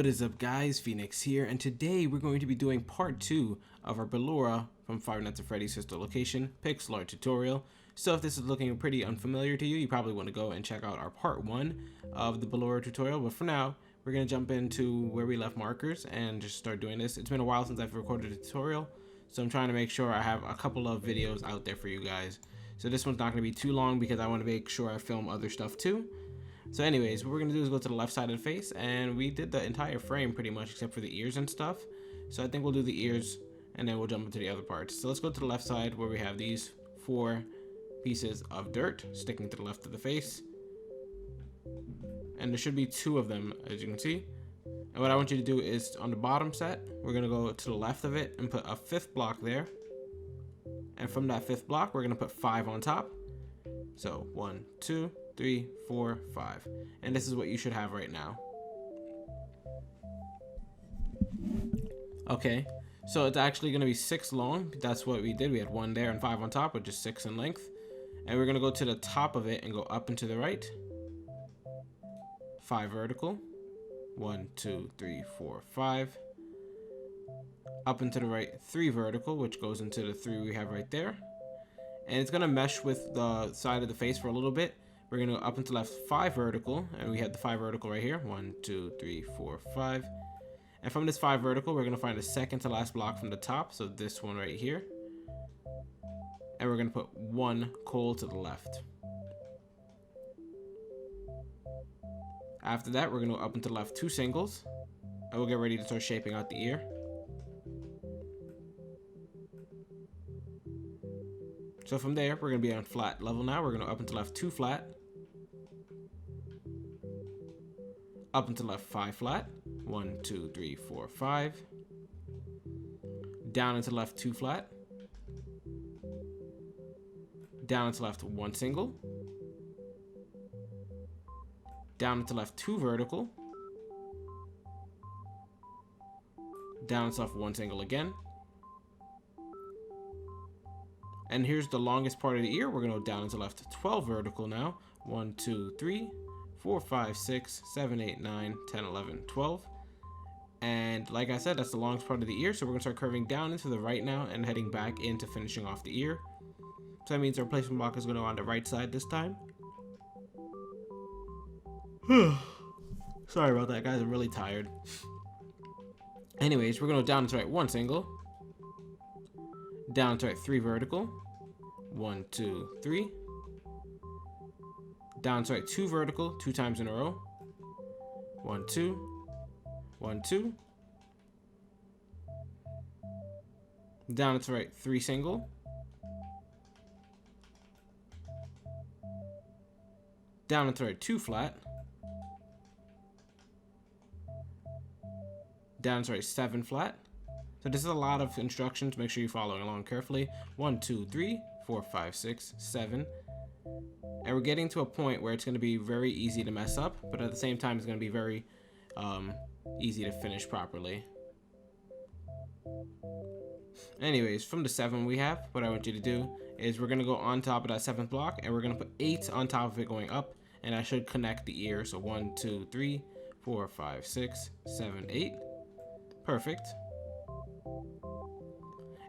What is up, guys? Phoenix here, and today we're going to be doing part 2 of our Ballora from Five Nights at Freddy's Sister Location pixel art tutorial. So if this is looking pretty unfamiliar to you, you probably want to go and check out our part 1 of the Ballora tutorial. But for now, we're going to jump into where we left markers and just start doing this. It's been a while since I've recorded a tutorial, so I'm trying to make sure I have a couple of videos out there for you guys. So this one's not going to be too long because I want to make sure I film other stuff too. So anyways, what we're going to do is go to the left side of the face, and we did the entire frame pretty much except for the ears and stuff. So I think we'll do the ears and then we'll jump into the other parts. So let's go to the left side where we have these 4 pieces of dirt sticking to the left of the face. And there should be 2 of them, as you can see. And what I want you to do is on the bottom set, we're going to go to the left of it and put a 5th block there. And from that 5th block, we're going to put 5 on top. So 1, 2, 3, 4, 5, and this is what you should have right now. Okay, so it's actually going to be 6 long. That's what we did. We had 1 there and 5 on top, which is 6 in length. And we're going to go to the top of it and go up and to the right. 5 vertical. 1, 2, 3, 4, 5. Up and to the right, 3 vertical, which goes into the 3 we have right there. And it's going to mesh with the side of the face for a little bit. We're going to go up and to left 5 vertical, and we have the 5 vertical right here. 1, 2, 3, 4, 5. And from this 5 vertical, we're going to find the second to last block from the top, so this one right here. And we're going to put 1 coal to the left. After that, we're going to go up and to the left 2 singles, and we'll get ready to start shaping out the ear. So from there, we're going to be on flat level now. We're going to up and to left 2 flat. Up and to left 5 flat. 1, 2, 3, 4, 5. Down and to left 2 flat. Down and to left 1 single. Down and to left 2 vertical. Down and to left 1 single again. And here's the longest part of the ear. We're going to go down and to left 12 vertical now. 1, 2, 3, 4, 5, 6, 7, 8, 9, 10, 11, 12. And like I said, that's the longest part of the ear. So we're going to start curving down into the right now and heading back into finishing off the ear. So that means our replacement block is going to go on the right side this time. Sorry about that, guys. I'm really tired. Anyways, we're going to go down and to right 1 single. Down to right 3 vertical. 1, 2, 3. Down to right 2 vertical 2 times in a row. 1, 2. 1, 2. Down to right 3 single. Down to right 2 flat. Down to right 7 flat. So this is a lot of instructions. Make sure you're following along carefully. 1, 2, 3, 4, 5, 6, 7. And we're getting to a point where it's going to be very easy to mess up, but at the same time, it's going to be very easy to finish properly. Anyways, from the 7 we have, what I want you to do is we're going to go on top of that 7th block, and we're going to put 8 on top of it going up, and that should connect the ear. So 1, 2, 3, 4, 5, 6, 7, 8. Perfect.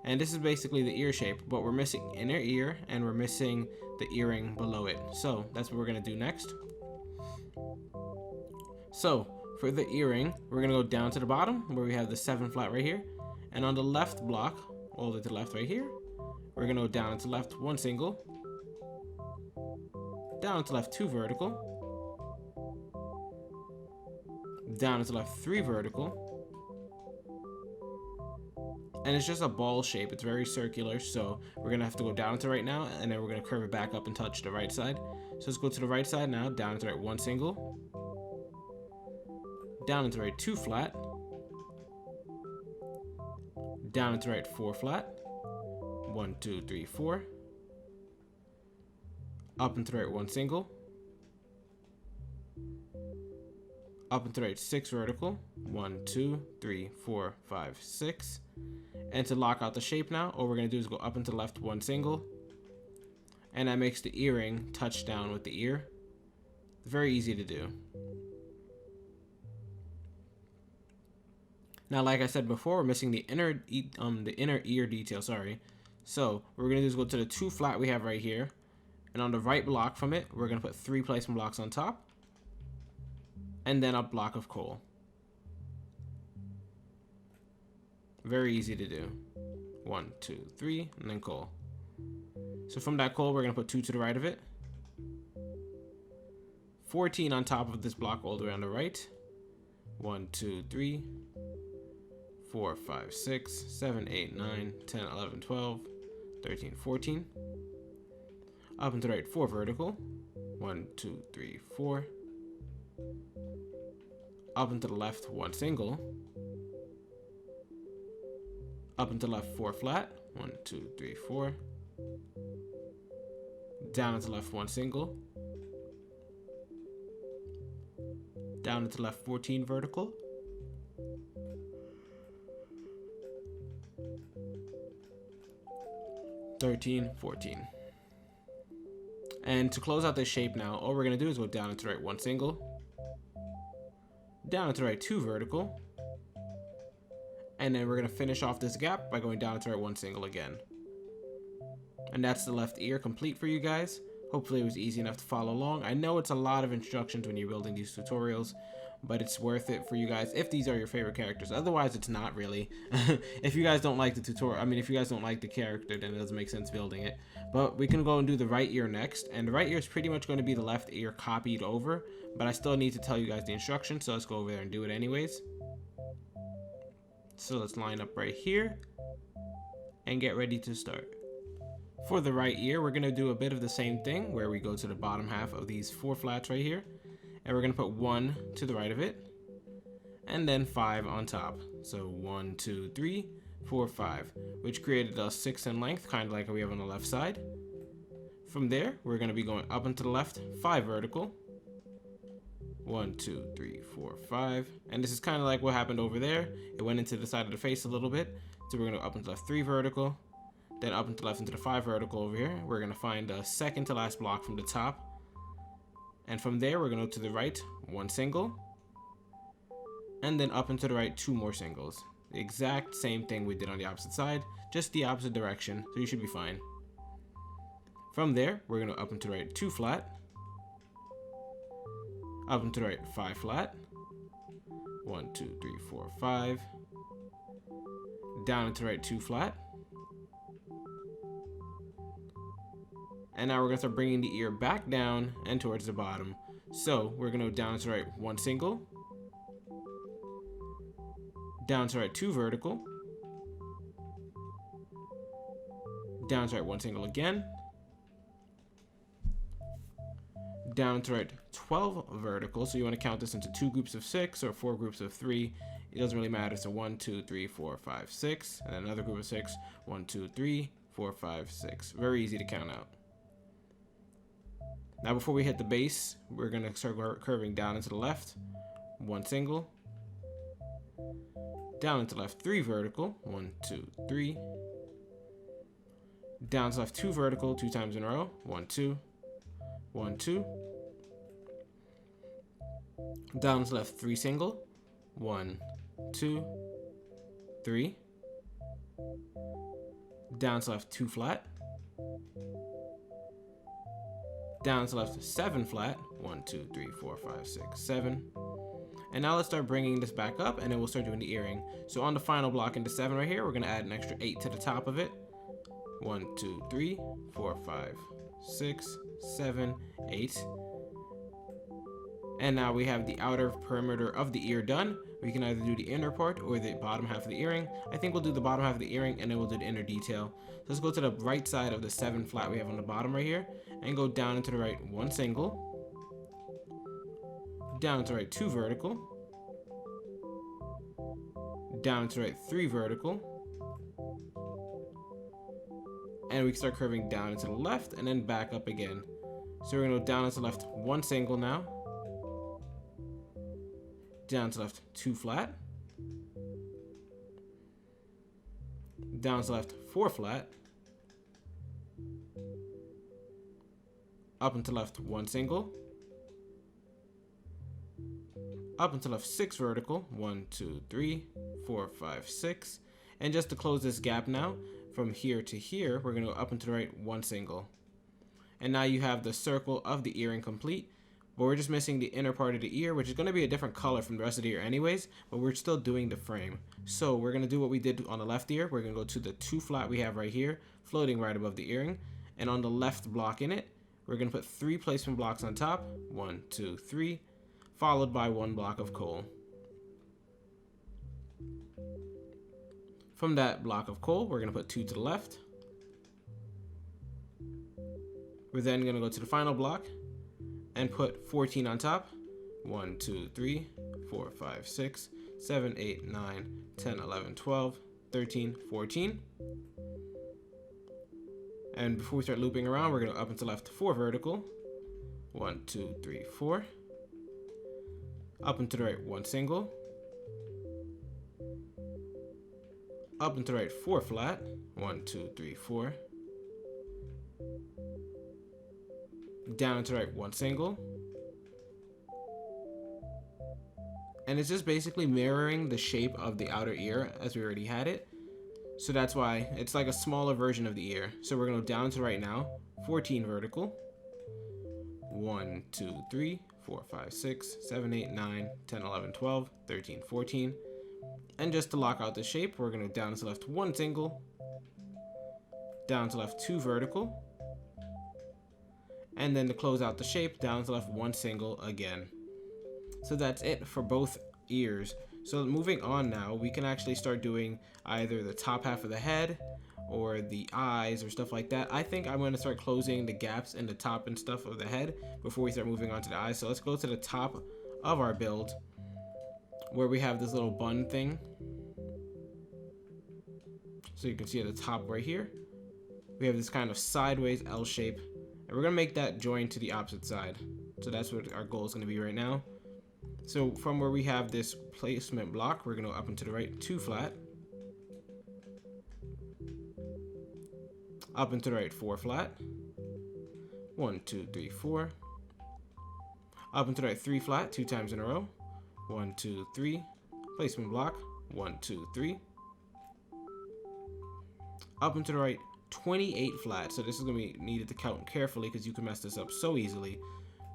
And this is basically the ear shape, but we're missing inner ear and we're missing the earring below it. So that's what we're going to do next. So for the earring, we're going to go down to the bottom where we have the 7 flat right here. And on the left block, all the way to the left right here, we're going to go down to the left 1 single. Down to left 2 vertical. Down to left 3 vertical. And it's just a ball shape. It's very circular, so we're going to have to go down to right now, and then we're going to curve it back up and touch the right side. So let's go to the right side now, down to right 1 single. Down into right 2 flat. Down into right 4 flat. 1, 2, 3, 4. Up into right 1 single. Up into right 6 vertical. 1, 2, 3, 4, 5, 6. And to lock out the shape now, all we're going to do is go up and to the left 1 single. And that makes the earring touch down with the ear. Very easy to do. Now, like I said before, we're missing the inner ear detail, sorry. So what we're gonna do is go to the 2 flat we have right here, and on the right block from it, we're gonna put 3 placement blocks on top, and then a block of coal. Very easy to do. 1, 2, 3, and then coal. So from that coal, we're gonna put 2 to the right of it, 14 on top of this block all the way on the right. 1, 2, 3, 4, 5, 6, 7, 8, 9, 10, 11, 12, 13, 14. Up and to the right, 4 vertical. 1, 2, 3, 4. Up and to the left, 1 single. Up and to the left, 4 flat. 1, 2, 3, 4. Down and to the left, 1 single. Down and to the left, 14 vertical. (13, 14). And to close out this shape now, all we're going to do is go down and to the right, 1 single. Down and to the right, 2 vertical. And then we're going to finish off this gap by going down and to the right, 1 single again. And that's the left ear complete for you guys. Hopefully it was easy enough to follow along. I know it's a lot of instructions when you're building these tutorials, but it's worth it for you guys if these are your favorite characters. Otherwise, it's not really. If you guys don't like the tutorial, I mean, if you guys don't like the character, then it doesn't make sense building it. But we can go and do the right ear next. And the right ear is pretty much going to be the left ear copied over, but I still need to tell you guys the instructions, so let's go over there and do it anyways. So let's line up right here and get ready to start. For the right ear, we're going to do a bit of the same thing where we go to the bottom half of these 4 flats right here, and we're going to put 1 to the right of it, and then 5 on top. So 1, 2, 3, 4, 5, which created a 6 in length, kind of like we have on the left side. From there, we're going to be going up and to the left, 5 vertical. 1, 2, 3, 4, 5. And this is kind of like what happened over there. It went into the side of the face a little bit. So we're going to go up and to the left, 3 vertical. Then up and to the left into the 5 vertical over here. We're going to find the second to last block from the top. And from there, we're going to go to the right, 1 single. And then up and to the right, 2 more singles. The exact same thing we did on the opposite side, just the opposite direction. So you should be fine. From there, we're going to up and to the right, 2 flat. Up and to the right, 5 flat. 1, 2, 3, 4, 5. Down and to the right, 2 flat. And now we're going to start bringing the ear back down and towards the bottom. So we're going to go down to the right, 1 single. Down to the right, 2 vertical. Down to the right, 1 single again. Down to the right, 12 vertical. So you want to count this into 2 groups of 6 or 4 groups of 3. It doesn't really matter. So 1, 2, 3, 4, 5, 6. And then another group of 6. 1, 2, 3, 4, 5, 6. Very easy to count out. Now before we hit the base, we're going to start curving down into the left, 1 single. Down into the left, 3 vertical, 1, 2, 3. Down to the left, 2 vertical, 2 times in a row, 1, 2, 1, 2. Down to the left, 3 single, 1, 2, 3. Down to the left, 2 flat. Down to the left, 7 flat. 1, 2, 3, 4, 5, 6, 7. And now let's start bringing this back up, and then we'll start doing the earring. So on the final block into 7 right here, we're going to add an extra 8 to the top of it. 1, 2, 3, 4, 5, 6, 7, 8. And now we have the outer perimeter of the ear done. We can either do the inner part or the bottom half of the earring. I think we'll do the bottom half of the earring, and then we'll do the inner detail. So let's go to the right side of the 7 flat we have on the bottom right here, and go down and to the right, 1 single. Down and to the right, 2 vertical. Down and to the right, 3 vertical. And we can start curving down and to the left, and then back up again. So we're going to go down and to the left, 1 single now. Down to the left, 2 flat. Down to the left, 4 flat. Up and to the left, 1 single. up and to left 6 vertical, 1, 2, 3, 4, 5, 6. And just to close this gap now, from here to here, we're going to go up and to the right 1 single. And now you have the circle of the earring complete, but we're just missing the inner part of the ear, which is going to be a different color from the rest of the ear anyways, but we're still doing the frame. So we're going to do what we did on the left ear. We're going to go to the 2 flat we have right here, floating right above the earring, and on the left block in it, we're going to put 3 placement blocks on top, 1, 2, 3, followed by 1 block of coal. From that block of coal, we're going to put 2 to the left. We're then going to go to the final block and put 14 on top. 1, 2, 3, 4, 5, 6, 7, 8, 9, 10, 11, 12, 13, 14. And before we start looping around, we're going to up and to left 4 vertical. 1, 2, 3, 4. Up and to the right 1 single. Up and to the right 4 flat. 1, 2, 3, 4. Down and to the right 1 single. And it's just basically mirroring the shape of the outer ear as we already had it. So that's why it's like a smaller version of the ear. So we're going to go down to the right now. 14 vertical. 1, 2, 3, 4, 5, 6, 7, 8, 9, 10, 11, 12, 13, 14. And just to lock out the shape, we're going to down to left 1 single. Down to left 2 vertical. And then to close out the shape, down to left 1 single again. So that's it for both ears. So moving on now, we can actually start doing either the top half of the head or the eyes or stuff like that. I think I'm going to start closing the gaps in the top and stuff of the head before we start moving on to the eyes. So let's go to the top of our build where we have this little bun thing. So you can see at the top right here, we have this kind of sideways L shape. And we're going to make that join to the opposite side. So that's what our goal is going to be right now. So from where we have this placement block, we're going to go up and to the right 2 flat. Up and to the right 4 flat. 1, 2, 3, 4. Up and to the right 3 flat 2 times in a row. 1, 2, 3. Placement block. 1, 2, 3. Up and to the right 28 flat. So this is going to be needed to count carefully because you can mess this up so easily.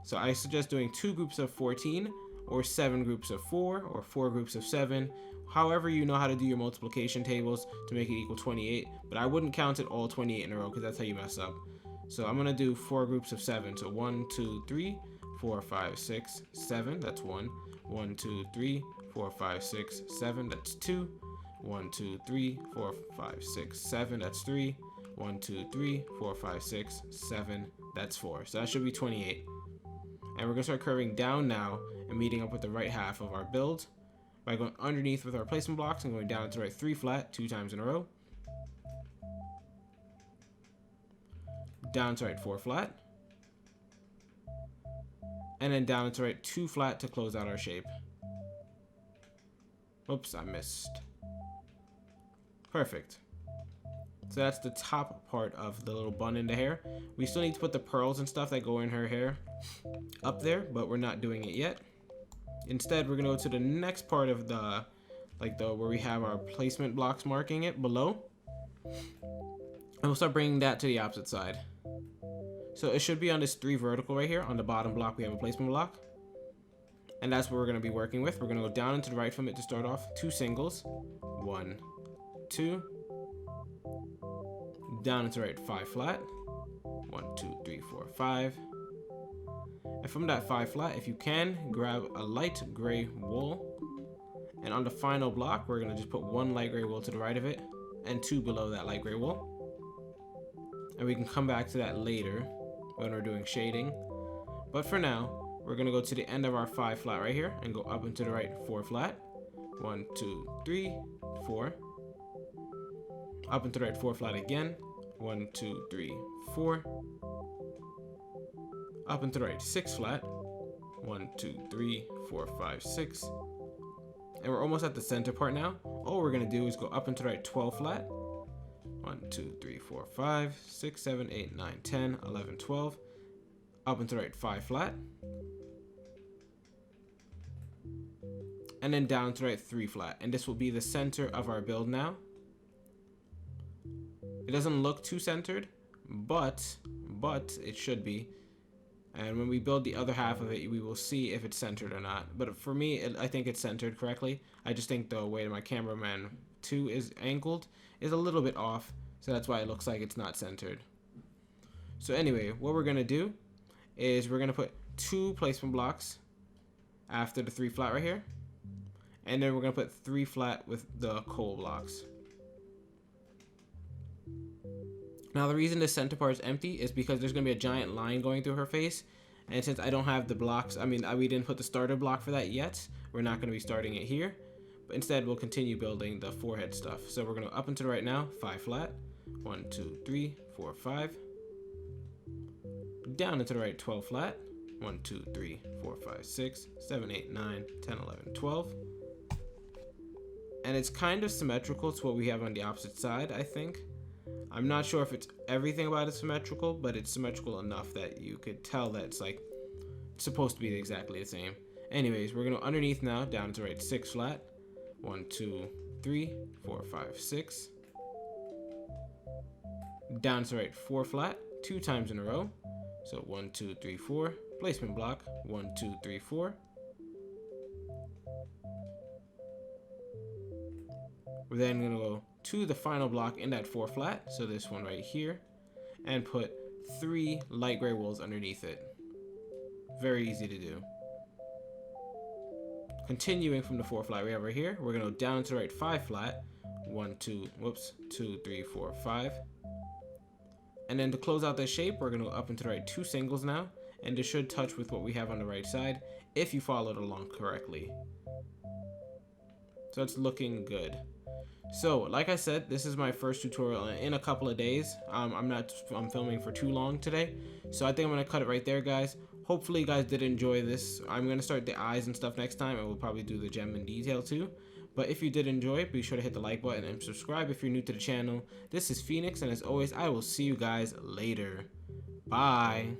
So I suggest doing 2 groups of 14 or 7 groups of 4 or 4 groups of 7. However you know how to do your multiplication tables to make it equal 28. But I wouldn't count it all 28 in a row because that's how you mess up. So I'm going to do 4 groups of 7. So 1, 2, 3, 4, 5, 6, 7. That's 1. 1, 2, 3, 4, 5, 6, 7. That's 2. 1, 2, 3, 4, 5, 6, 7. That's 3. 1, 2, 3, 4, 5, 6, 7. That's 4. So that should be 28. And we're going to start curving down now and meeting up with the right half of our build by going underneath with our placement blocks and going down to the right 3 flat 2 times in a row. Down to the right 4 flat. And then down to the right 2 flat to close out our shape. Oops, I missed. Perfect. So that's the top part of the little bun in the hair. We still need to put the pearls and stuff that go in her hair up there, but we're not doing it yet. Instead, we're gonna go to the next part of the, where we have our placement blocks marking it below. And we'll start bringing that to the opposite side. So it should be on this 3 vertical right here. On the bottom block, we have a placement block. And that's what we're gonna be working with. We're gonna go down and to the right from it to start off. 2 singles. 1, 2. Down and to the right 5 flat. 1, 2, 3, 4, 5. And from that 5 flat, if you can, grab a light gray wool. And on the final block, we're going to just put 1 light gray wool to the right of it and 2 below that light gray wool. And we can come back to that later when we're doing shading. But for now, we're going to go to the end of our 5 flat right here and go up and to the right 4 flat. 1, 2, 3, 4. Up and to the right 4 flat again. 1, 2, 3, 4. Up and to the right 6 flat. 1, 2, 3, 4, 5, 6. And we're almost at the center part now. All we're going to do is go up and to the right 12 flat. 1, 2, 3, 4, 5, 6, 7, 8, 9, 10, 11, 12. Up and to the right 5 flat. and then down to the right 3 flat, and this will be the center of our build now. It doesn't look too centered, but it should be. And when we build the other half of it, we will see if it's centered or not. But for me, I think it's centered correctly. I just think the way my cameraman 2 is angled is a little bit off, so that's why it looks like it's not centered. So anyway, what we're gonna do is we're gonna put 2 placement blocks after the 3 flat right here, and then we're gonna put 3 flat with the coal blocks. Now the reason this center part is empty is because there's gonna be a giant line going through her face, and since I don't have the blocks, we didn't put the starter block for that yet, we're not gonna be starting it here, but instead we'll continue building the forehead stuff. So we're gonna up and to the right now, 5 flat, 1, 2, 3, 4, 5, down and to the right 12 flat, 1, 2, 3, 4, 5, 6, 7, 8, 9, 10, 11, 12. And it's kind of symmetrical to what we have on the opposite side, I think. I'm not sure if it's everything about it symmetrical, but it's symmetrical enough that you could tell that it's like it's supposed to be exactly the same. Anyways, we're gonna underneath now, down to the right 6 flat, 1, 2, 3, 4, 5, 6, down to the right 4 flat, 2 times in a row. So 1, 2, 3, 4, placement block, 1, 2, 3, 4. We're then gonna go to the final block in that 4 flat, so this one right here, and put 3 light gray wools underneath it. Very easy to do. Continuing from the 4 flat we have right here, we're gonna go down to the right 5 flat, 2, 3, 4, 5. And then to close out this shape, we're gonna go up into the right 2 singles now, and this should touch with what we have on the right side if you followed along correctly. So it's looking good. So like I said, this is my first tutorial in a couple of days. I'm filming for too long today, so I think I'm gonna cut it right there, guys. Hopefully you guys did enjoy this. I'm gonna start the eyes and stuff next time, and we'll probably do the gem in detail too. But if you did enjoy it, be sure to hit the like button and subscribe if you're new to the channel. This is Phoenix, and as always, I will see you guys later. Bye.